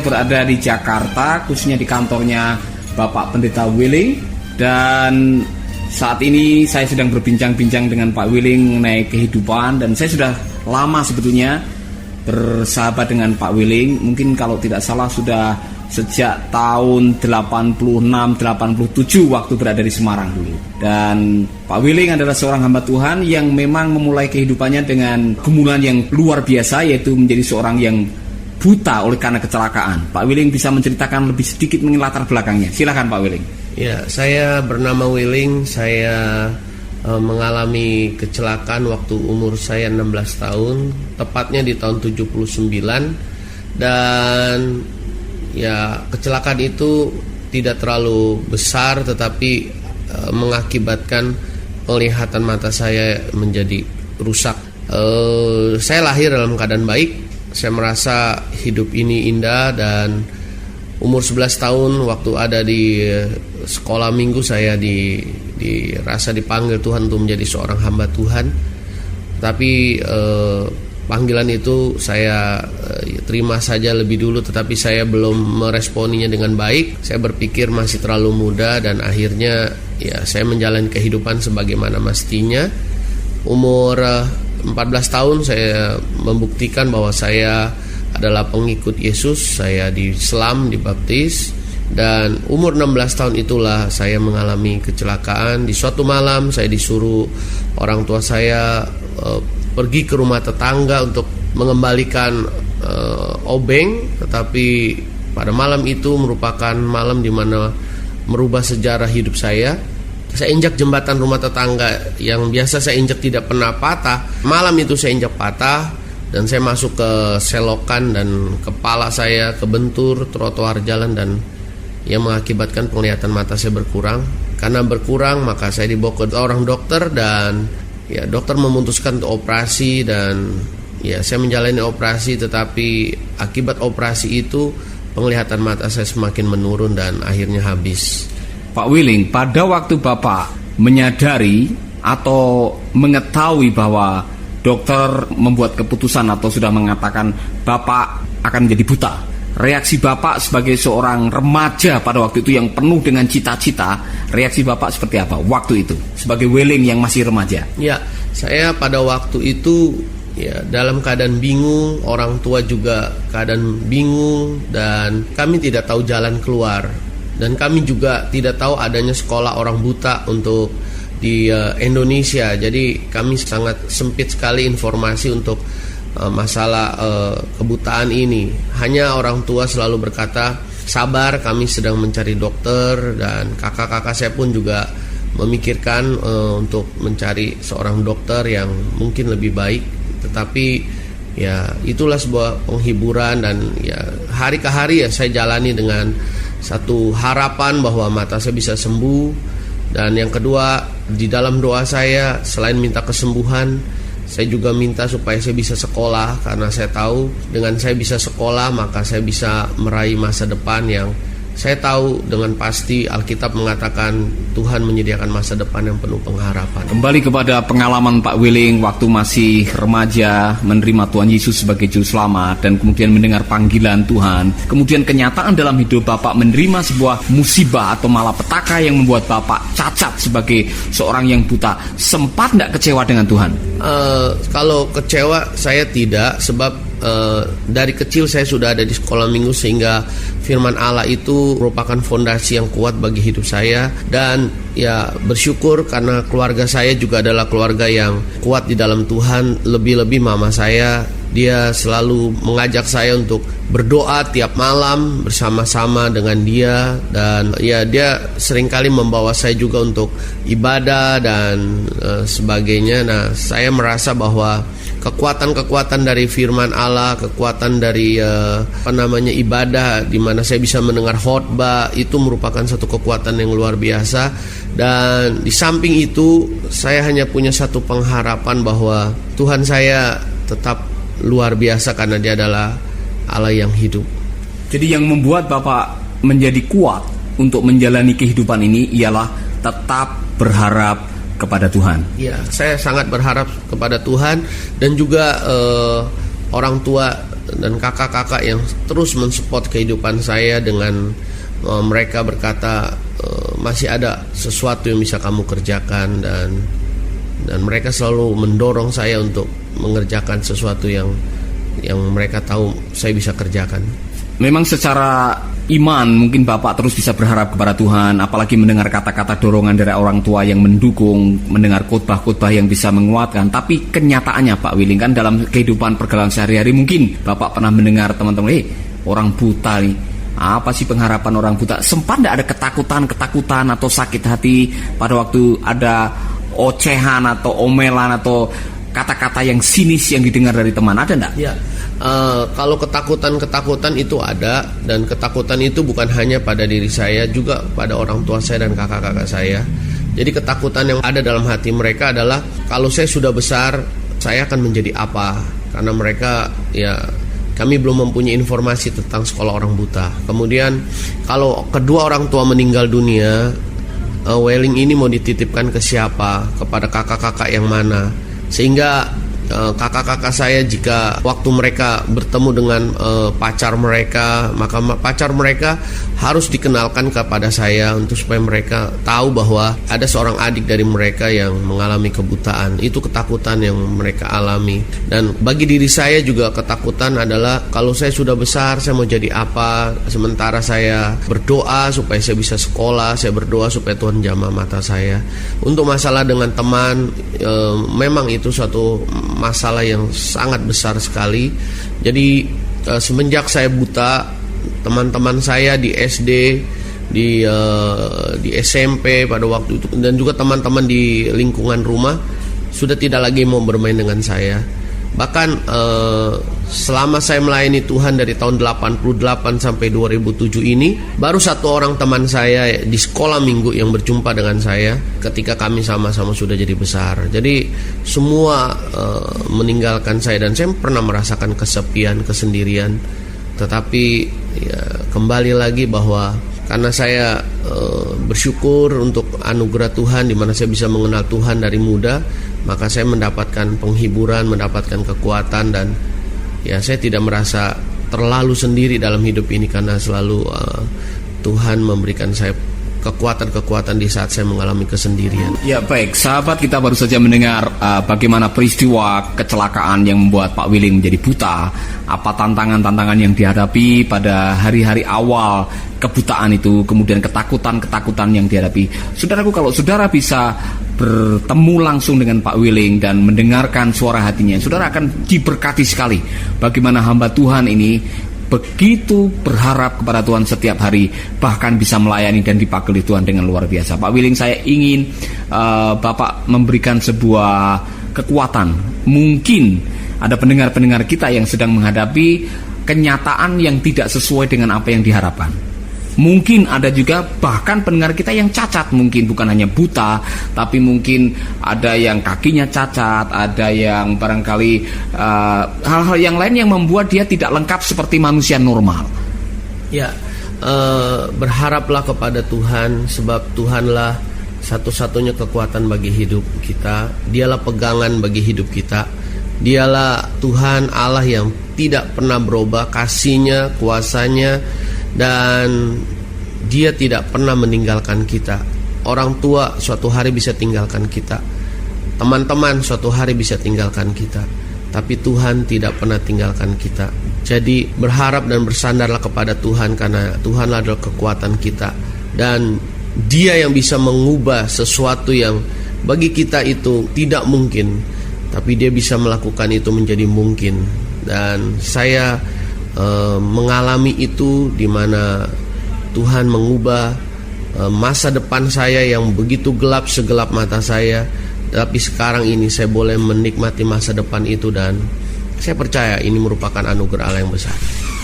berada di Jakarta, khususnya di kantornya Bapak Pendeta Willing. Dan saat ini saya sedang berbincang-bincang dengan Pak Willing mengenai kehidupan. Dan saya sudah lama sebetulnya bersahabat dengan Pak Willing. Mungkin kalau tidak salah sudah sejak tahun 86-87 waktu berada di Semarang dulu. Dan Pak Willing adalah seorang hamba Tuhan yang memang memulai kehidupannya dengan gumulan yang luar biasa, yaitu menjadi seorang yang buta oleh karena kecelakaan. Pak Willing bisa menceritakan lebih sedikit mengenai latar belakangnya. Silakan Pak Willing. Ya, saya bernama Willing. Saya mengalami kecelakaan waktu umur saya 16 tahun, tepatnya di tahun 79. Dan ya, kecelakaan itu tidak terlalu besar, tetapi mengakibatkan penglihatan mata saya menjadi rusak. Saya lahir dalam keadaan baik. Saya merasa hidup ini indah, dan umur 11 tahun waktu ada di sekolah minggu saya dirasa dipanggil Tuhan untuk menjadi seorang hamba Tuhan. Tapi panggilan itu saya terima saja lebih dulu, tetapi saya belum meresponinya dengan baik. Saya berpikir masih terlalu muda, dan akhirnya ya saya menjalani kehidupan sebagaimana mestinya. Umur 14 tahun saya membuktikan bahwa saya adalah pengikut Yesus. Saya di Islam, dibaptis. Dan umur 16 tahun itulah saya mengalami kecelakaan. Di suatu malam saya disuruh orang tua saya pergi ke rumah tetangga untuk mengembalikan obeng. Tetapi pada malam itu merupakan malam di mana merubah sejarah hidup saya. Saya injak jembatan rumah tetangga yang biasa saya injak tidak pernah patah. Malam itu saya injak patah, dan saya masuk ke selokan, dan kepala saya kebentur trotoar jalan, dan yang mengakibatkan penglihatan mata saya berkurang. Karena berkurang, maka saya dibawa ke orang dokter, dan ya dokter memutuskan untuk operasi. Dan ya saya menjalani operasi, tetapi akibat operasi itu penglihatan mata saya semakin menurun dan akhirnya habis. Pak Willing, pada waktu Bapak menyadari atau mengetahui bahwa dokter membuat keputusan atau sudah mengatakan Bapak akan menjadi buta, reaksi Bapak sebagai seorang remaja pada waktu itu yang penuh dengan cita-cita, reaksi Bapak seperti apa waktu itu sebagai Willing yang masih remaja? Ya, saya pada waktu itu ya dalam keadaan bingung, orang tua juga keadaan bingung, dan kami tidak tahu jalan keluar. Dan kami juga tidak tahu adanya sekolah orang buta untuk di Indonesia. Jadi kami sangat sempit sekali informasi untuk masalah kebutaan ini. Hanya orang tua selalu berkata, sabar, kami sedang mencari dokter. Dan kakak-kakak saya pun juga memikirkan untuk mencari seorang dokter yang mungkin lebih baik. Tetapi ya itulah sebuah penghiburan, dan ya hari ke hari ya saya jalani dengan satu harapan bahwa mata saya bisa sembuh. Dan yang kedua, di dalam doa saya selain minta kesembuhan, saya juga minta supaya saya bisa sekolah. Karena saya tahu dengan saya bisa sekolah, maka saya bisa meraih masa depan yang saya tahu dengan pasti Alkitab mengatakan Tuhan menyediakan masa depan yang penuh pengharapan. Kembali kepada pengalaman Pak Willing waktu masih remaja, menerima Tuhan Yesus sebagai Juru Selamat, dan kemudian mendengar panggilan Tuhan. Kemudian kenyataan dalam hidup Bapak menerima sebuah musibah atau malapetaka yang membuat Bapak cacat sebagai seorang yang buta. Sempat tidak kecewa dengan Tuhan? Kalau kecewa saya tidak, sebab dari kecil saya sudah ada di sekolah minggu, sehingga firman Allah itu merupakan fondasi yang kuat bagi hidup saya. Dan ya bersyukur karena keluarga saya juga adalah keluarga yang kuat di dalam Tuhan. Lebih-lebih mama saya, dia selalu mengajak saya untuk berdoa tiap malam bersama-sama dengan dia. Dan ya dia seringkali membawa saya juga untuk ibadah dan sebagainya. Nah, saya merasa bahwa kekuatan-kekuatan dari firman Allah, kekuatan dari ibadah, di mana saya bisa mendengar khotbah, itu merupakan satu kekuatan yang luar biasa. Dan di samping itu, saya hanya punya satu pengharapan bahwa Tuhan saya tetap luar biasa karena Dia adalah Allah yang hidup. Jadi yang membuat Bapak menjadi kuat untuk menjalani kehidupan ini ialah tetap berharap kepada Tuhan. Ya, saya sangat berharap kepada Tuhan, dan juga orang tua dan kakak-kakak yang terus mensupport kehidupan saya dengan mereka berkata masih ada sesuatu yang bisa kamu kerjakan, dan mereka selalu mendorong saya untuk mengerjakan sesuatu yang mereka tahu saya bisa kerjakan. Memang secara iman mungkin Bapak terus bisa berharap kepada Tuhan, apalagi mendengar kata-kata dorongan dari orang tua yang mendukung, mendengar khotbah-khotbah yang bisa menguatkan. Tapi kenyataannya Pak Willing, kan dalam kehidupan pergaulan sehari-hari mungkin Bapak pernah mendengar teman-teman, orang buta nih, apa sih pengharapan orang buta? Sempat tidak ada ketakutan atau sakit hati pada waktu ada ocehan atau omelan atau kata-kata yang sinis yang didengar dari teman, ada enggak? Ya, kalau ketakutan itu ada, dan ketakutan itu bukan hanya pada diri saya, juga pada orang tua saya dan kakak-kakak saya. Jadi ketakutan yang ada dalam hati mereka adalah kalau saya sudah besar, saya akan menjadi apa? Karena mereka, ya, kami belum mempunyai informasi tentang sekolah orang buta. Kemudian kalau kedua orang tua meninggal dunia, Welling ini mau dititipkan ke siapa? Kepada kakak-kakak yang mana? Sehingga kakak-kakak saya, jika waktu mereka bertemu dengan pacar mereka, maka pacar mereka harus dikenalkan kepada saya untuk supaya mereka tahu bahwa ada seorang adik dari mereka yang mengalami kebutaan. Itu ketakutan yang mereka alami. Dan bagi diri saya juga ketakutan adalah kalau saya sudah besar, saya mau jadi apa? Sementara saya berdoa supaya saya bisa sekolah, saya berdoa supaya Tuhan jamah mata saya. Untuk masalah dengan teman, memang itu suatu masalah yang sangat besar sekali. Jadi semenjak saya buta, teman-teman saya di SD, di SMP pada waktu itu, dan juga teman-teman di lingkungan rumah sudah tidak lagi mau bermain dengan saya. Bahkan selama saya melayani Tuhan dari tahun 88 sampai 2007 ini, baru satu orang teman saya di sekolah minggu yang berjumpa dengan saya ketika kami sama-sama sudah jadi besar. Jadi semua meninggalkan saya, dan saya pernah merasakan kesepian, kesendirian. Tetapi ya, kembali lagi bahwa karena saya bersyukur untuk anugerah Tuhan di mana saya bisa mengenal Tuhan dari muda, maka saya mendapatkan penghiburan, mendapatkan kekuatan, dan ya saya tidak merasa terlalu sendiri dalam hidup ini karena selalu Tuhan memberikan saya kekuatan-kekuatan di saat saya mengalami kesendirian. Ya baik, sahabat, kita baru saja mendengar bagaimana peristiwa kecelakaan yang membuat Pak Willing menjadi buta. Apa tantangan-tantangan yang dihadapi pada hari-hari awal kebutaan itu, kemudian ketakutan-ketakutan yang dihadapi. Saudaraku, kalau saudara bisa bertemu langsung dengan Pak Willing dan mendengarkan suara hatinya, saudara akan diberkati sekali. Bagaimana hamba Tuhan ini begitu berharap kepada Tuhan setiap hari, bahkan bisa melayani dan dipakai Tuhan dengan luar biasa. Pak Willing, saya ingin Bapak memberikan sebuah kekuatan. Mungkin ada pendengar-pendengar kita yang sedang menghadapi kenyataan yang tidak sesuai dengan apa yang diharapkan. Mungkin ada juga bahkan pendengar kita yang cacat, mungkin bukan hanya buta, tapi mungkin ada yang kakinya cacat, ada yang barangkali hal-hal yang lain yang membuat dia tidak lengkap seperti manusia normal. Ya, berharaplah kepada Tuhan, sebab Tuhanlah satu-satunya kekuatan bagi hidup kita. Dialah pegangan bagi hidup kita. Dialah Tuhan Allah yang tidak pernah berubah kasih-Nya, kuasa-Nya, dan Dia tidak pernah meninggalkan kita. Orang tua suatu hari bisa tinggalkan kita, teman-teman suatu hari bisa tinggalkan kita, tapi Tuhan tidak pernah tinggalkan kita. Jadi berharap dan bersandarlah kepada Tuhan, karena Tuhanlah adalah kekuatan kita, dan Dia yang bisa mengubah sesuatu yang bagi kita itu tidak mungkin, tapi Dia bisa melakukan itu menjadi mungkin. Dan saya mengalami itu, di mana Tuhan mengubah masa depan saya yang begitu gelap, segelap mata saya, tapi sekarang ini saya boleh menikmati masa depan itu, dan saya percaya ini merupakan anugerah Allah yang besar.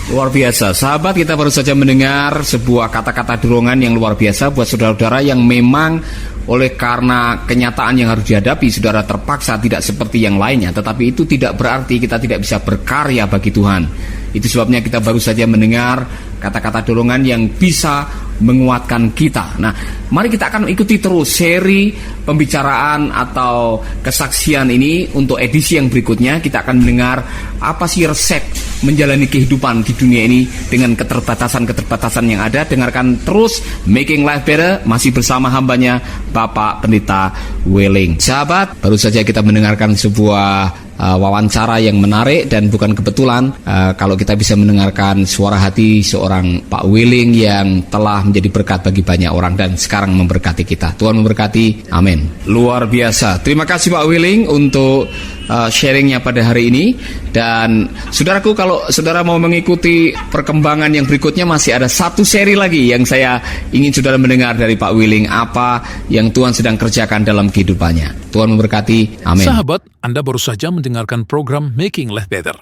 Luar biasa, sahabat, kita baru saja mendengar sebuah kata-kata dorongan yang luar biasa buat saudara-saudara yang memang oleh karena kenyataan yang harus dihadapi, saudara terpaksa tidak seperti yang lainnya. Tetapi itu tidak berarti kita tidak bisa berkarya bagi Tuhan. Itu sebabnya kita baru saja mendengar kata-kata dorongan yang bisa menguatkan kita. Nah, mari kita akan ikuti terus seri pembicaraan atau kesaksian ini. Untuk edisi yang berikutnya kita akan mendengar apa sih resep menjalani kehidupan di dunia ini dengan keterbatasan-keterbatasan yang ada. Dengarkan terus Making Life Better masih bersama hambanya Bapak Pendeta Weling. Sahabat, baru saja kita mendengarkan sebuah wawancara yang menarik, dan bukan kebetulan kalau kita bisa mendengarkan suara hati seorang Pak Weling yang telah menjadi berkat bagi banyak orang dan sekarang memberkati kita. Tuhan memberkati, amin. Luar biasa. Terima kasih Pak Weling untuk sharingnya pada hari ini. Dan saudaraku, kalau saudara mau mengikuti perkembangan yang berikutnya, masih ada satu seri lagi yang saya ingin saudara mendengar dari Pak Weling, apa yang Tuhan sedang kerjakan dalam kehidupannya. Tuhan memberkati, amin. Sahabat, Anda baru saja mendengarkan program Making Life Better.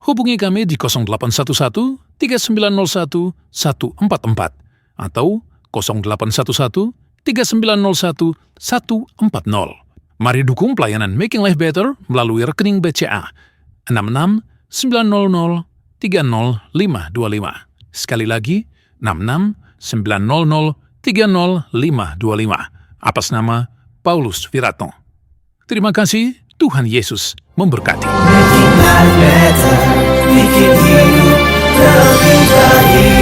Hubungi kami di 0811-3901-144 atau 0811-3901-140. Mari dukung pelayanan Making Life Better melalui rekening BCA 6690300525. Sekali lagi, 6690300525. Atas nama Paulus Wiratno. Terima kasih, Tuhan Yesus memberkati. Making life better, bikin hidup lebih baik.